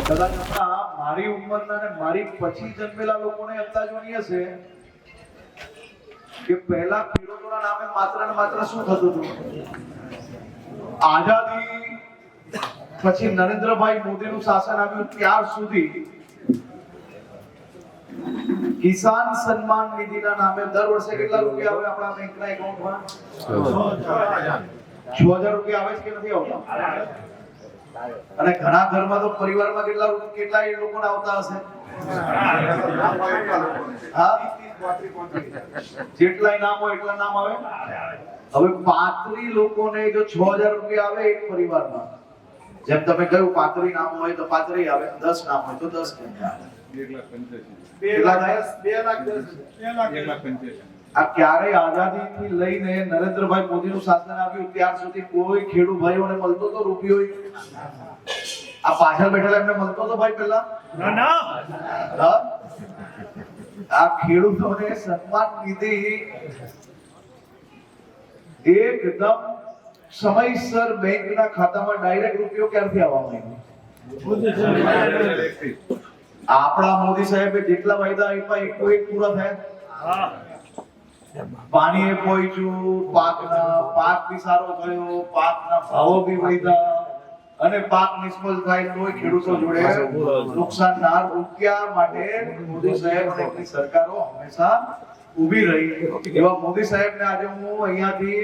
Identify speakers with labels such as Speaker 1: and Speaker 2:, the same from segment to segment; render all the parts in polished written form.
Speaker 1: કદાચ મારી ઉંમરના ને મારી પછી જન્મેલા લોકોને અંદાજવાની હશે કે પહેલા ખેડૂતોના નામે માત્ર ને માત્ર શું થતું હતું? આઝાદી પછી નરેન્દ્રભાઈ મોદીનું શાસન આવ્યું ત્યાર સુધી કિસાન સન્માન નિધિના નામે દર વર્ષે કેટલા રૂપિયા આવે આપણા બેંકના એકાઉન્ટમાં? 6000 રૂપિયા આવે છે કે નથી આવતા? અને ઘણા ઘરમાં તો પરિવારમાં કેટલા એ લોકોને આવતા હશે? જેટલા નામ હોય એટલા નામ આવે. હવે 35 લોકોને જો 6000 રૂપિયા આવે એક પરિવારમાં, જેમ તમે કહ્યું 35 નામ હોય તો 35 આવે, 10 નામ હોય તો 10 આવે. 2,10,000. આ ક્યારેય આઝાદીથી લઈને નરેન્દ્રભાઈ મોદીનું શાસન આવ્યું ત્યાર સુધી કોઈ ખેડૂત ભાઈઓને મળતો તો રૂપિયો? આ પાછળ બેઠેલા એમને મળતો તો ભાઈ પહેલા? ના. આ ખેડૂતોને સન્માન નિધિ એકદમ સમયસર બેંકના ખાતામાં ડાયરેક્ટ રૂપિયો ક્યારથી આવવા માંડ્યો? આપણા મોદી સાહેબે જેટલા વાયદા આપ્યા એક પૂરા થયા. પાણી પહોંચ્યું, પાક બી સારો થયો, પાકના ભાવો બી વધ્યા, અને પાક નિષ્ફળ થાય તો ખેડૂતો જોડે નુકસાન ના રૂપિયા માટે મોદી સાહેબ અને સરકારો હંમેશા ઊભી રહી. એવા મોદી સાહેબને આજે હું અહીંયાથી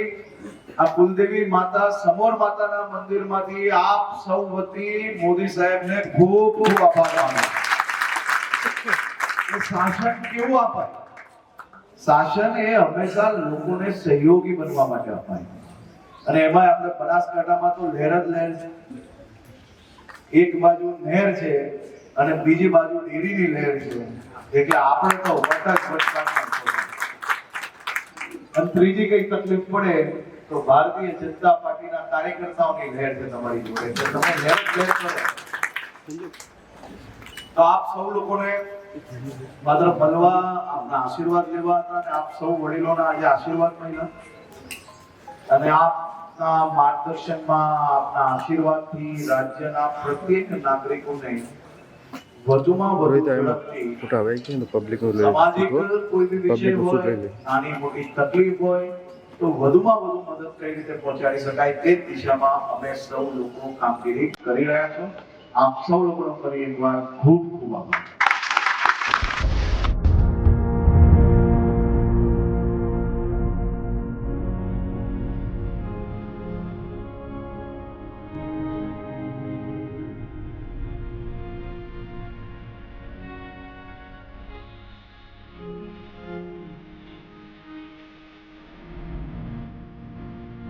Speaker 1: આ કુલદેવી માતા સમોર માતાના મંદિરમાંથી આપ સૌ વતી મોદી સાહેબને ખૂબ ખૂબ આભાર માનું. શાસન કેવું અપાય? શાસન એ હંમેશા લોકોને સહયોગી બનવા માટે અપાય. અને એમાં આપણે બનાસકાંઠામાં તો લહેર જ લહેર છે. એક બાજુ નહેર છે અને બીજી બાજુ ડેરીની લહેર છે, એટલે આપણે તો અને ત્રીજી કઈ તકલીફ પડે તો ભારતીય જનતા પાર્ટીના કાર્યકર્તાઓની લહેર છે તમારી જોડે. તમે લહેર લહેર કરો તો આપ સૌ લોકોને માત્ર મળવા, આપના આશીર્વાદ લેવા હતા, અને આપ સૌ વડીલોના આજે આશીર્વાદ મળ્યા, અને આપના માર્ગદર્શનમાં, આપના આશીર્વાદથી રાજ્યના પ્રત્યેક નાગરિકોને વધુમાં વધુ ઝડપથી સામાજિક કોઈ બી વિષય હોય, નાની મોટી તકલીફ હોય તો વધુમાં વધુ મદદ કઈ રીતે પહોંચાડી શકાય તે દિશામાં અમે સૌ લોકો કામગીરી કરી રહ્યા છો. આપ સૌ લોકોનો ફરી એકવાર ખૂબ ખૂબ આભાર.